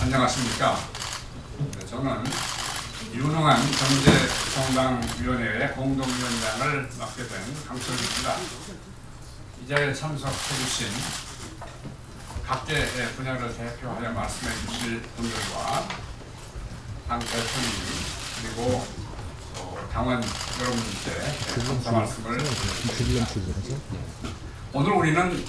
안녕하십니까. 저는 유능한 경제정당위원회의 공동위원장을 맡게 된 강철입니다. 이 자리에 참석해 주신 각계의 분야를 대표하여 말씀해 주실 분들과 당 대표님 그리고 당원 여러분께 감사 말씀을 드립니다. 오늘 우리는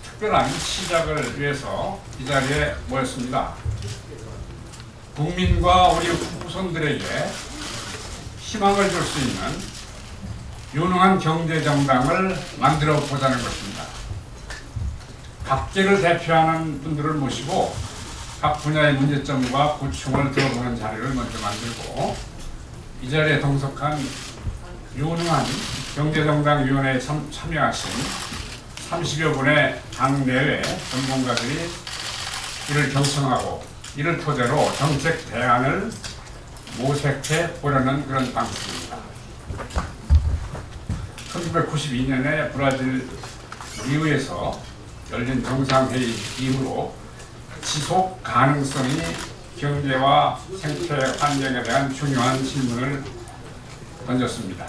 특별한 시작을 위해서 이 자리에 모였습니다. 국민과 우리 후손들에게 희망을 줄 수 있는 유능한 경제정당을 만들어 보자는 것입니다. 각계를 대표하는 분들을 모시고 각 분야의 문제점과 고충을 들어보는 자리를 먼저 만들고 이 자리에 동석한 유능한 경제정당위원회에 참여하신 30여 분의 당내외 전문가들이 이를 경청하고 이를 토대로 정책 대안을 모색해 보려는 그런 방식입니다. 1992년에 브라질 리우에서 열린 정상회의 이후로 지속 가능성이 경제와 생태 환경에 대한 중요한 질문을 던졌습니다.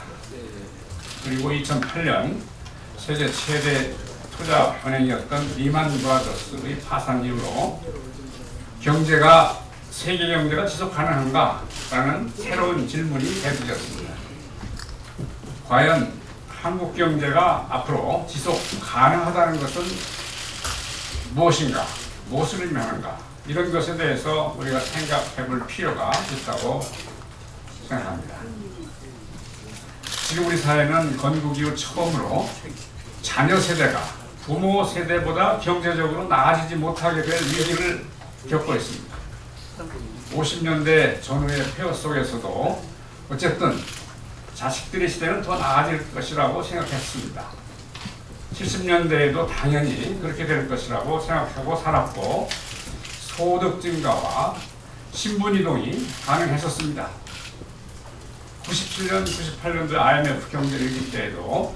그리고 2008년 세계 최대 투자은행이었던 리만 브라더스의 파산 이후로 세계 경제가 지속 가능한가? 라는 새로운 질문이 대두되었습니다. 과연 한국 경제가 앞으로 지속 가능하다는 것은 무엇인가? 무엇을 의미하는가? 이런 것에 대해서 우리가 생각해 볼 필요가 있다고 생각합니다. 지금 우리 사회는 건국 이후 처음으로 자녀 세대가 부모 세대보다 경제적으로 나아지지 못하게 될 위기를 겪고 있습니다. 50년대 전후의 폐허 속에서도 어쨌든 자식들의 시대는 더 나아질 것이라고 생각했습니다. 70년대에도 당연히 그렇게 될 것이라고 생각하고 살았고 소득 증가와 신분 이동이 가능했었습니다. 97년, 98년도 IMF 경제 위기 때에도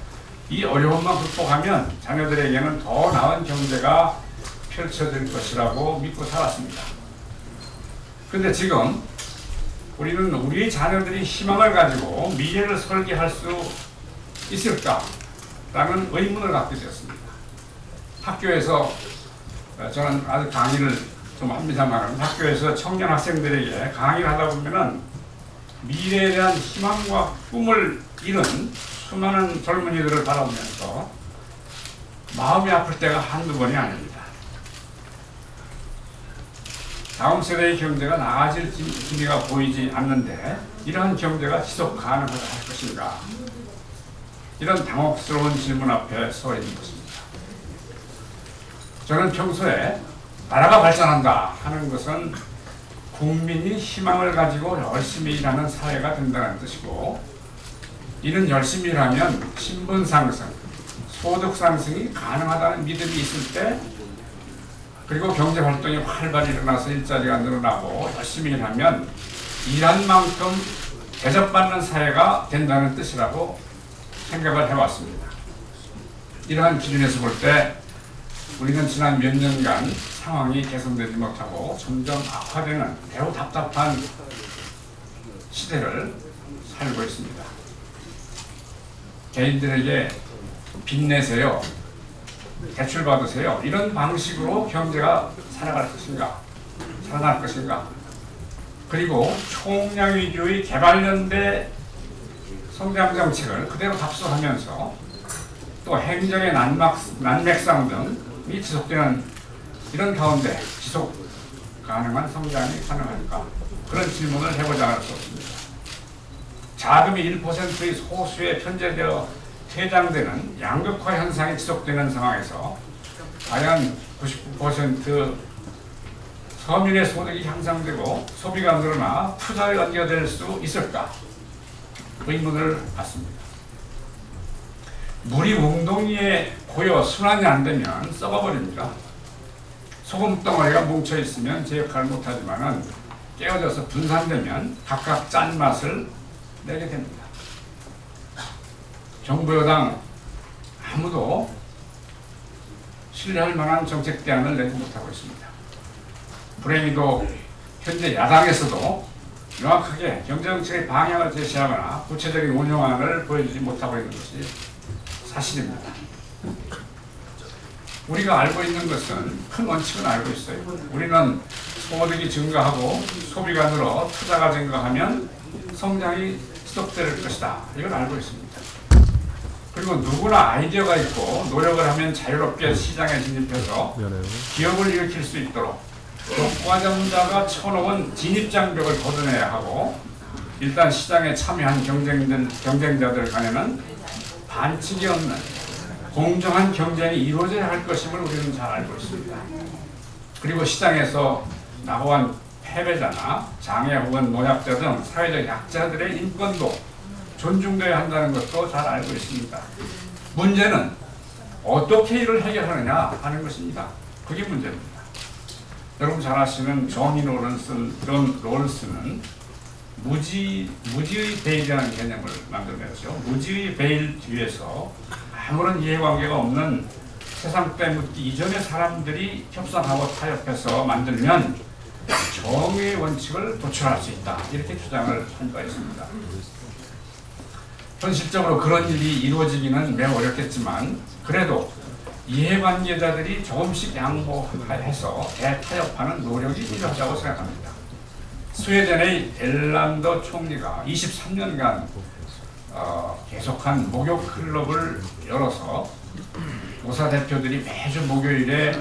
이 어려움만 극복하면 자녀들에게는 더 나은 경제가 펼쳐질 것이라고 믿고 살았습니다. 그런데 지금 우리는 우리 자녀들이 희망을 가지고 미래를 설계할 수 있을까라는 의문을 갖게 되었습니다. 학교에서 저는 아주 강의를 좀 합니다만 학교에서 청년 학생들에게 강의를 하다 보면은 미래에 대한 희망과 꿈을 잃은 수많은 젊은이들을 바라보면서 마음이 아플 때가 한두 번이 아닙니다. 다음 세대의 경제가 나아질 기미가 보이지 않는데 이러한 경제가 지속 가능하다 할 것인가? 이런 당혹스러운 질문 앞에 서 있는 것입니다. 저는 평소에 나라가 발전한다 하는 것은 국민이 희망을 가지고 열심히 일하는 사회가 된다는 뜻이고 이는 열심히 일하면 신분 상승, 소득 상승이 가능하다는 믿음이 있을 때 그리고 경제 활동이 활발히 일어나서 일자리가 늘어나고 열심히 일하면 일한 만큼 대접받는 사회가 된다는 뜻이라고 생각을 해왔습니다. 이러한 기준에서 볼 때 우리는 지난 몇 년간 상황이 개선되지 못하고 점점 악화되는 매우 답답한 시대를 살고 있습니다. 개인들에게 빚내세요, 대출 받으세요 이런 방식으로 경제가 살아갈 것인가? 그리고 총량 위주의 개발연대 성장 정책을 그대로 답습하면서 또 행정의 난맥상 등이 지속되는 이런 가운데 지속 가능한 성장이 가능할까? 그런 질문을 해보자 할 수 없습니다. 자금이 1%의 소수에 편제되어 퇴장되는 양극화 현상이 지속되는 상황에서 과연 99% 서민의 소득이 향상되고 소비가 늘어나 투자에 연계될 수 있을까? 의문을 받습니다. 물이 웅덩이에 고여 순환이 안 되면 썩어버립니다. 소금 덩어리가 뭉쳐 있으면 제 역할을 못하지만은 깨어져서 분산되면 각각 짠맛을 내게 됩니다. 정부 여당 아무도 신뢰할 만한 정책 대안을 내지 못하고 있습니다. 불행히도 현재 야당에서도 명확하게 경제정책의 방향을 제시하거나 구체적인 운영안을 보여주지 못하고 있는 것이 사실입니다. 우리가 알고 있는 것은 큰 원칙은 알고 있어요. 우리는 소득이 증가하고 소비가 늘어 투자가 증가하면 성장이 지속될 것이다. 이걸 알고 있습니다. 그리고 누구나 아이디어가 있고 노력을 하면 자유롭게 시장에 진입해서 기업을 일으킬 수 있도록 독과점자가 쳐놓은 진입장벽을 걷어내야 하고, 일단 시장에 참여한 경쟁자들 간에는 반칙이 없는 공정한 경쟁이 이루어져야 할 것임을 우리는 잘 알고 있습니다. 그리고 시장에서 나고한 패배자나 장애 혹은 노약자 등 사회적 약자들의 인권도 존중되어야 한다는 것도 잘 알고 있습니다. 문제는 어떻게 이를 해결하느냐 하는 것입니다. 그게 문제입니다. 여러분 잘 아시는 존 롤슨은 무지의 베일이라는 개념을 만들어냈죠. 무지의 베일 뒤에서 아무런 이해관계가 없는 세상 때묻기 이전의 사람들이 협상하고 타협해서 만들면 정의의 원칙을 도출할 수 있다. 이렇게 주장을 한 바 있습니다. 현실적으로 그런 일이 이루어지기는 매우 어렵겠지만 그래도 이해관계자들이 조금씩 양보해서 대타협하는 노력이 필요하다고 생각합니다. 스웨덴의 엘란더 총리가 23년간 계속한 목욕 클럽을 열어서 노사 대표들이 매주 목요일에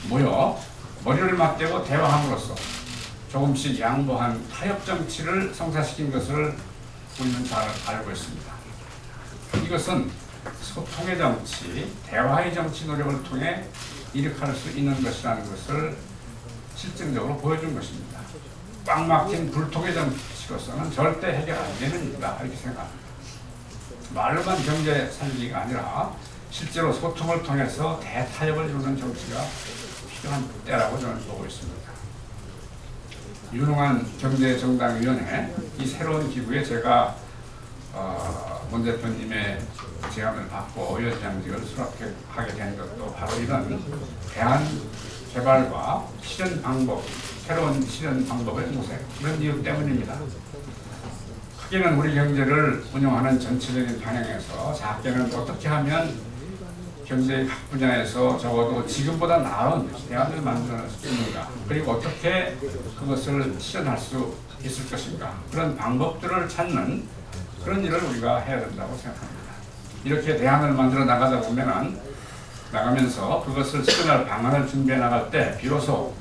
모여 머리를 맞대고 대화함으로써 조금씩 양보한 타협 정치를 성사시킨 것을 우리는 잘 알고 있습니다. 이것은 소통의 정치, 대화의 정치 노력을 통해 일으킬 수 있는 것이라는 것을 실증적으로 보여준 것입니다. 꽉 막힌 불통의 정치로서는 절대 해결 안 되는 일이다 이렇게 생각합니다. 말로만 경제 살리기가 아니라 실제로 소통을 통해서 대타협을 이루는 정치가 필요한 때라고 저는 보고 있습니다. 유능한 경제정당위원회 이 새로운 기구에 제가 문 대표님의 제안을 받고 위원장직을 수락하게 된 것도 바로 이런 대안 개발과 실현 방법, 새로운 실현 방법의 모색 이런 이유 때문입니다. 크게는 우리 경제를 운영하는 전체적인 방향에서 작게는 어떻게 하면 경제의 각 분야에서 적어도 지금보다 나은 대안을 만들어낼 수 있는가, 그리고 어떻게 그것을 실현할 수 있을 것인가, 그런 방법들을 찾는 그런 일을 우리가 해야 된다고 생각합니다. 이렇게 대안을 만들어 나가면서 그것을 실현할 방안을 준비해 나갈 때 비로소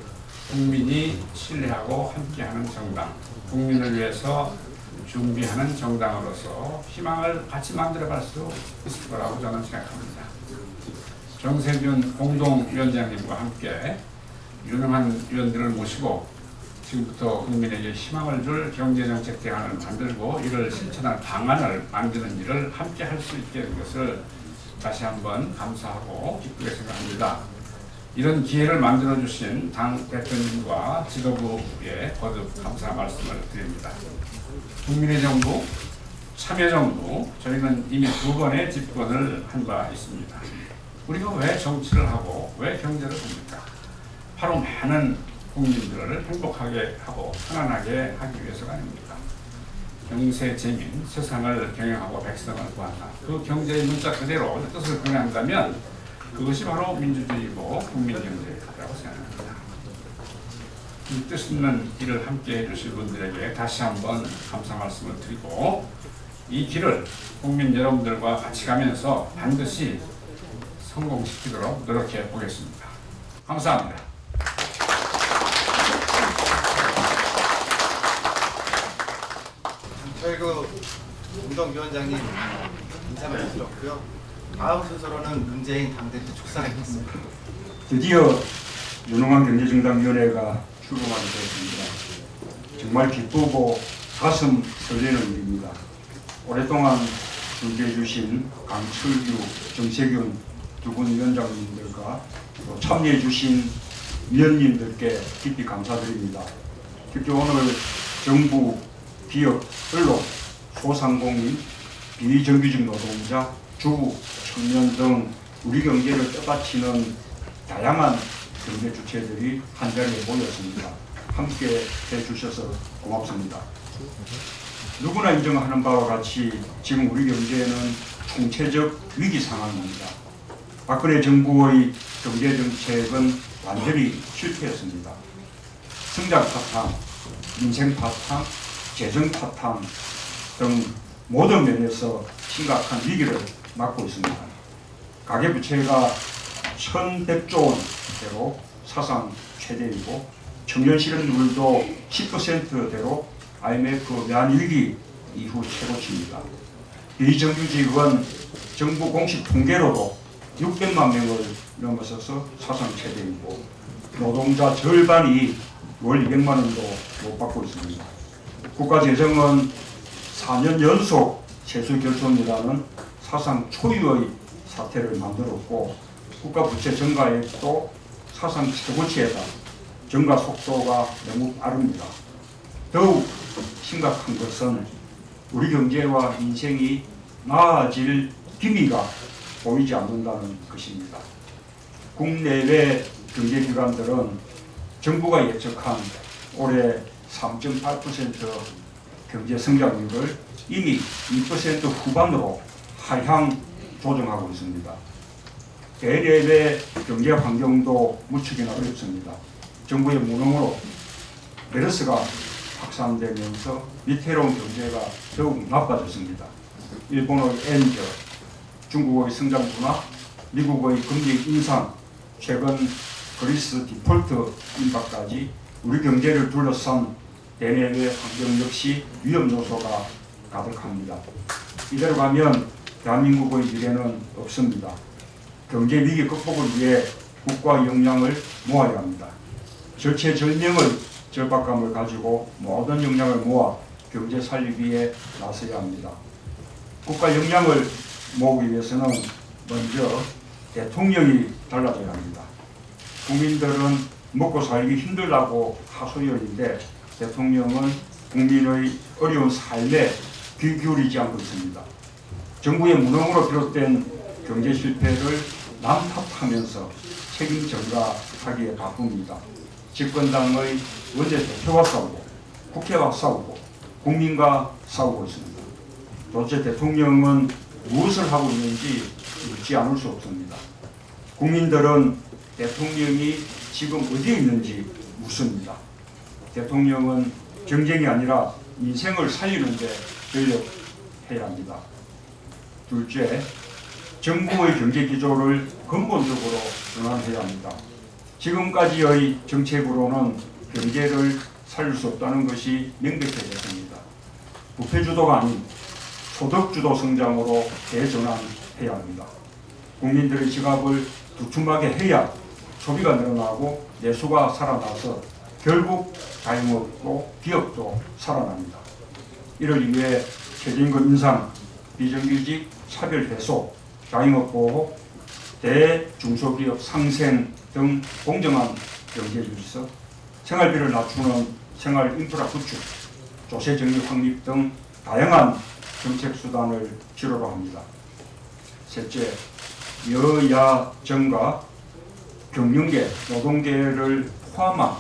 국민이 신뢰하고 함께하는 정당, 국민을 위해서 준비하는 정당으로서 희망을 같이 만들어갈 수 있을 거라고 저는 생각합니다. 정세균 공동위원장님과 함께 유능한 위원들을 모시고 지금부터 국민에게 희망을 줄 경제정책 대안을 만들고 이를 실천할 방안을 만드는 일을 함께 할 수 있게 된 것을 다시 한번 감사하고 기쁘게 생각합니다. 이런 기회를 만들어주신 당 대표님과 지도부에 거듭 감사 말씀을 드립니다. 국민의 정부, 참여정부, 저희는 이미 2번의 집권을 한 바 있습니다. 우리가 왜 정치를 하고 왜 경제를 합니까? 바로 많은 국민들을 행복하게 하고 편안하게 하기 위해서가 아닙니까? 경세재민, 세상을 경영하고 백성을 구한다. 그 경제의 문자 그대로 뜻을 경영한다면 그것이 바로 민주주의고 국민경제라고 생각합니다. 이 뜻 있는 일을 함께 해주실 분들에게 다시 한번 감사 말씀을 드리고 이 길을 국민 여러분들과 같이 가면서 반드시 성공시키도록 노력해 보겠습니다. 감사합니다. 저희 공동위원장님 인사를 드렸고요. 다음 순서로는 문재인 당대표 축사하겠습니다. 드디어 유능한 경제정당위원회가 출범하게 되었습니다. 정말 기쁘고 가슴 설레는 일입니다. 오랫동안 준비해 주신 강철규, 정세균 두 분 위원장님들과 또 참여해 주신 위원님들께 깊이 감사드립니다. 특히 오늘 정부, 기업, 언론, 소상공인, 비정규직 노동자, 주부, 청년 등 우리 경제를 떠받치는 다양한 경제 주체들이 한자리에 모였습니다. 함께 해주셔서 고맙습니다. 누구나 인정하는 바와 같이 지금 우리 경제는 총체적 위기 상황입니다. 박근혜 정부의 경제정책은 완전히 실패했습니다. 성장 파탄, 민생 파탄, 재정 파탄 등 모든 면에서 심각한 위기를 맞고 있습니다. 가계부채가 1,100조 원대로 사상 최대이고 청년 실업률도 10%대로 IMF 외환위기 이후 최고치입니다. 비정규직은 정부 공식 통계로도 600만 명을 넘어서서 사상 최대이고 노동자 절반이 월 200만 원도 못 받고 있습니다. 국가재정은 4년 연속 세수 결손이라는 사상 초유의 사태를 만들었고 국가부채 증가액도 사상 최고치에다 증가 속도가 너무 빠릅니다. 더욱 심각한 것은 우리 경제와 인생이 나아질 기미가 보이지 않는다는 것입니다. 국내외 경제기관들은 정부가 예측한 올해 3.8% 경제 성장률을 이미 2% 후반으로 하향 조정하고 있습니다. 대내외 경제 환경도 무척이나 어렵습니다. 정부의 무능으로 메르스가 확산되면서 위태로운 경제가 더욱 나빠졌습니다. 일본의 엔저, 중국의 성장 둔화, 미국의 금리 인상, 최근 그리스 디폴트 임박까지 우리 경제를 둘러싼 대내외 환경 역시 위험 요소가 가득합니다. 이대로 가면 대한민국의 미래는 없습니다. 경제 위기 극복을 위해 국가 역량을 모아야 합니다. 절체절명의 절박감을 가지고 모든 역량을 모아 경제 살리기에 나서야 합니다. 국가 역량을 모으기 위해서는 먼저 대통령이 달라져야 합니다. 국민들은 먹고 살기 힘들다고 하소연인데 대통령은 국민의 어려운 삶에 귀 기울이지 않고 있습니다. 정부의 무능으로 비롯된 경제 실패를 남 탓하면서 책임 전가하기에 바쁩니다. 집권당의 원내대표와 싸우고 국회와 싸우고 국민과 싸우고 있습니다. 도대체 대통령은 무엇을 하고 있는지 묻지 않을 수 없습니다. 국민들은 대통령이 지금 어디에 있는지 묻습니다. 대통령은 정쟁이 아니라 인생을 살리는 데 전력해야 합니다. 둘째, 정부의 경제 기조를 근본적으로 전환해야 합니다. 지금까지의 정책으로는 경제를 살릴 수 없다는 것이 명백해졌습니다. 부패주도가 아닌 소득주도 성장으로 대전환해야 합니다. 국민들의 지갑을 두툼하게 해야 소비가 늘어나고 내수가 살아나서 결국 자영업도 기업도 살아납니다. 이를 위해 최저임금 인상, 비정규직 차별 해소, 자영업 보호, 대중소기업 상생 등 공정한 경제 질서, 생활비를 낮추는 생활 인프라 구축, 조세 정리 확립 등 다양한 정책 수단을 필요로 합니다. 셋째, 여야 정가, 경영계, 노동계를 포함한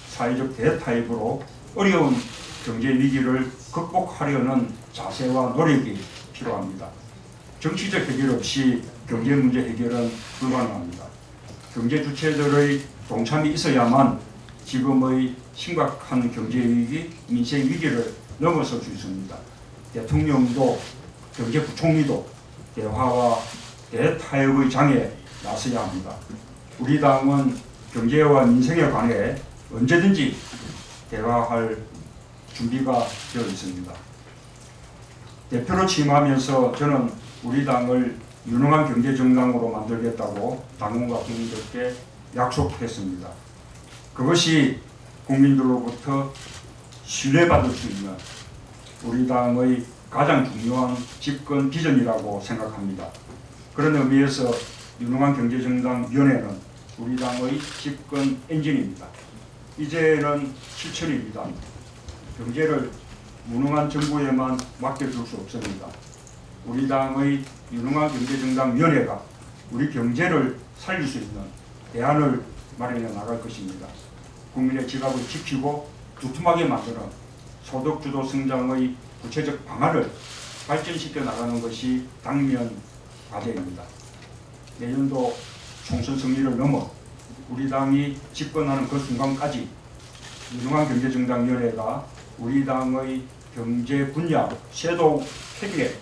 사회적 대타입으로 어려운 경제 위기를 극복하려는 자세와 노력이 필요합니다. 정치적 해결 없이 경제 문제 해결은 불가능합니다. 경제 주체들의 동참이 있어야만 지금의 심각한 경제 위기, 민생 위기를 넘어설 수 있습니다. 대통령도 경제부총리도 대화와 대타협의 장에 나서야 합니다. 우리 당은 경제와 민생에 관해 언제든지 대화할 준비가 되어 있습니다. 대표로 취임하면서 저는 우리 당을 유능한 경제정당으로 만들겠다고 당원과 국민들께 약속했습니다. 그것이 국민들로부터 신뢰받을 수 있는 우리 당의 가장 중요한 집권 비전이라고 생각합니다. 그런 의미에서 유능한 경제정당위원회는 우리 당의 집권 엔진입니다. 이제는 실천입니다. 경제를 무능한 정부에만 맡겨둘 수 없습니다. 우리 당의 유능한 경제정당위원회가 우리 경제를 살릴 수 있는 대안을 마련해 나갈 것입니다. 국민의 지갑을 지키고 두툼하게 만드는 소득주도 성장의 구체적 방안을 발전시켜 나가는 것이 당면 과제입니다. 내년도 총선 승리를 넘어 우리 당이 집권하는 그 순간까지 유능한경제정당위원회가 우리 당의 경제 분야 섀도우 캐비넷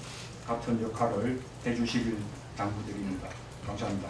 같은 역할을 해주시길 당부드립니다. 감사합니다.